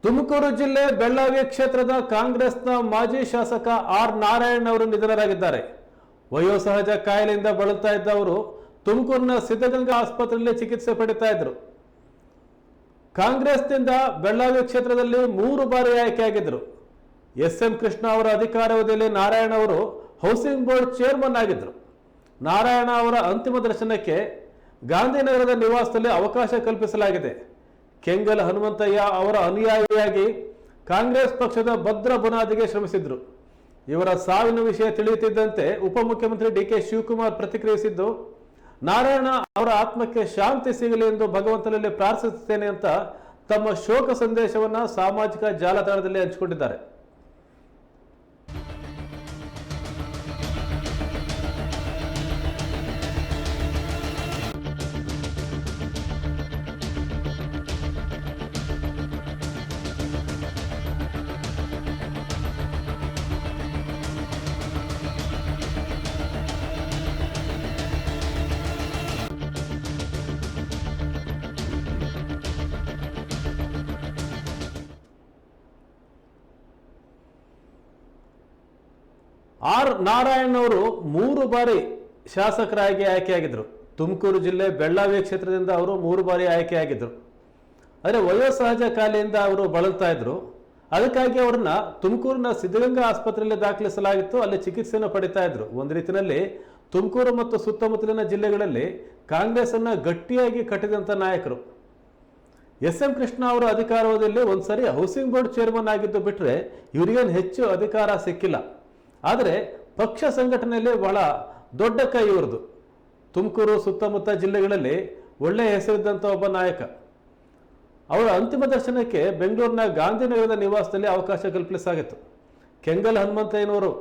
ತುಮಕೂರು ಜಿಲ್ಲೆ ಬೆಳ್ಳಾವಿ ಕ್ಷೇತ್ರದ ಕಾಂಗ್ರೆಸ್ನ ಮಾಜಿ ಶಾಸಕ ಆರ್ ನಾರಾಯಣ್ ಅವರು ನಿಧನರಾಗಿದ್ದಾರೆ. ವಯೋಸಹಜ ಕಾಯಿಲೆಯಿಂದ ಬಳಲ್ತಾ ಇದ್ದ ಅವರು ತುಮಕೂರಿನ ಸಿದ್ಧಗಂಗಾ ಆಸ್ಪತ್ರೆಯಲ್ಲಿ ಚಿಕಿತ್ಸೆ ಪಡಿತಾ ಇದ್ರು. ಕಾಂಗ್ರೆಸ್ನಿಂದ ಬೆಳ್ಳಾವಿ ಕ್ಷೇತ್ರದಲ್ಲಿ 3 ಬಾರಿ ಆಯ್ಕೆಯಾಗಿದ್ದರು. ಎಸ್.ಎಂ. ಕೃಷ್ಣ ಅವರ ಅಧಿಕಾರಾವಧಿಯಲ್ಲಿ ನಾರಾಯಣ ಅವರು ಹೌಸಿಂಗ್ ಬೋರ್ಡ್ ಚೇರ್ಮನ್ ಆಗಿದ್ದರು. ನಾರಾಯಣ ಅವರ ಅಂತಿಮ ದರ್ಶನಕ್ಕೆ ಗಾಂಧಿನಗರದ ನಿವಾಸದಲ್ಲಿ ಅವಕಾಶ ಕಲ್ಪಿಸಲಾಗಿದೆ. ಕೆಂಗಲ್ ಹನುಮಂತಯ್ಯ ಅವರ ಅನುಯಾಯಿಯಾಗಿ ಕಾಂಗ್ರೆಸ್ ಪಕ್ಷದ ಭದ್ರ ಬುನಾದಿಗೆ ಶ್ರಮಿಸಿದ್ರು. ಇವರ ಸಾವಿನ ವಿಷಯ ತಿಳಿಯುತ್ತಿದ್ದಂತೆ ಉಪಮುಖ್ಯಮಂತ್ರಿ ಡಿ.ಕೆ. ಶಿವಕುಮಾರ್ ಪ್ರತಿಕ್ರಿಯಿಸಿದ್ದು, ನಾರಾಯಣ ಅವರ ಆತ್ಮಕ್ಕೆ ಶಾಂತಿ ಸಿಗಲಿ ಎಂದು ಭಗವಂತನಲ್ಲಿ ಪ್ರಾರ್ಥಿಸುತ್ತೇನೆ ಅಂತ ತಮ್ಮ ಶೋಕ ಸಂದೇಶವನ್ನ ಸಾಮಾಜಿಕ ಜಾಲತಾಣದಲ್ಲಿ ಹಂಚಿಕೊಂಡಿದ್ದಾರೆ. ಆರ್ ನಾರಾಯಣ್ ಅವರು 3 ಬಾರಿ ಶಾಸಕರಾಗಿ ಆಯ್ಕೆಯಾಗಿದ್ದರು. ತುಮಕೂರು ಜಿಲ್ಲೆ ಬೆಳ್ಳಾವಿ ಕ್ಷೇತ್ರದಿಂದ ಅವರು 3 ಬಾರಿ ಆಯ್ಕೆಯಾಗಿದ್ದರು. ಆದರೆ ವಯೋಸಹಜ ಕಾಯಿಲೆಯಿಂದ ಅವರು ಬಳಲ್ತಾ ಇದ್ರು. ಅದಕ್ಕಾಗಿ ಅವರನ್ನ ತುಮಕೂರಿನ ಸಿದ್ಧಗಂಗಾ ಆಸ್ಪತ್ರೆಯಲ್ಲಿ ದಾಖಲಿಸಲಾಗಿತ್ತು. ಅಲ್ಲಿ ಚಿಕಿತ್ಸೆಯನ್ನು ಪಡಿತಾ ಇದ್ರು. ಒಂದು ರೀತಿಯಲ್ಲಿ ತುಮಕೂರು ಮತ್ತು ಸುತ್ತಮುತ್ತಲಿನ ಜಿಲ್ಲೆಗಳಲ್ಲಿ ಕಾಂಗ್ರೆಸ್ ಅನ್ನ ಗಟ್ಟಿಯಾಗಿ ಕಟ್ಟಿದಂತ ನಾಯಕರು. ಎಸ್.ಎಂ. ಕೃಷ್ಣ ಅವರ ಅಧಿಕಾರಾವಧಿಯಲ್ಲಿ ಒಂದ್ಸರಿ ಹೌಸಿಂಗ್ ಬೋರ್ಡ್ ಚೇರ್ಮನ್ ಆಗಿದ್ದು ಬಿಟ್ರೆ ಇವರಿಗೇನು ಹೆಚ್ಚು ಅಧಿಕಾರ ಸಿಕ್ಕಿಲ್ಲ. ಆದರೆ ಪಕ್ಷ ಸಂಘಟನೆಯಲ್ಲಿ ಬಹಳ ದೊಡ್ಡ ಕೈ ಇವ್ರದು. ತುಮಕೂರು ಸುತ್ತಮುತ್ತ ಜಿಲ್ಲೆಗಳಲ್ಲಿ ಒಳ್ಳೆಯ ಹೆಸರಿದ್ದಂಥ ಒಬ್ಬ ನಾಯಕ. ಅವರ ಅಂತಿಮ ದರ್ಶನಕ್ಕೆ ಬೆಂಗಳೂರಿನ ಗಾಂಧಿನಗರದ ನಿವಾಸದಲ್ಲಿ ಅವಕಾಶ ಕಲ್ಪಿಸಲಾಗಿತ್ತು. ಕೆಂಗಲ್ ಹನುಮಂತಯ್ಯನವರು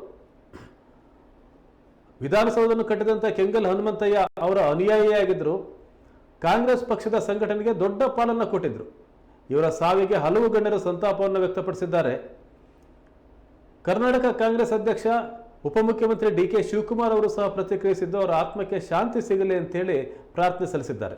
ವಿಧಾನಸೌಧವನ್ನು ಕಟ್ಟಿದಂಥ ಕೆಂಗಲ್ ಹನುಮಂತಯ್ಯ ಅವರ ಅನುಯಾಯಿಯಾಗಿದ್ದರು. ಕಾಂಗ್ರೆಸ್ ಪಕ್ಷದ ಸಂಘಟನೆಗೆ ದೊಡ್ಡ ಪಾಲನ್ನು ಕೊಟ್ಟಿದ್ರು. ಇವರ ಸಾವಿಗೆ ಹಲವು ಗಣ್ಯರು ಸಂತಾಪವನ್ನು ವ್ಯಕ್ತಪಡಿಸಿದ್ದಾರೆ. ಕರ್ನಾಟಕ ಕಾಂಗ್ರೆಸ್ ಅಧ್ಯಕ್ಷ ಉಪಮುಖ್ಯಮಂತ್ರಿ ಡಿ.ಕೆ. ಶಿವಕುಮಾರ್ ಅವರು ಸಹ ಪ್ರತಿಕ್ರಿಯಿಸಿದ್ದು, ಅವರ ಆತ್ಮಕ್ಕೆ ಶಾಂತಿ ಸಿಗಲಿ ಅಂತೇಳಿ ಪ್ರಾರ್ಥನೆ ಸಲ್ಲಿಸಿದ್ದಾರೆ.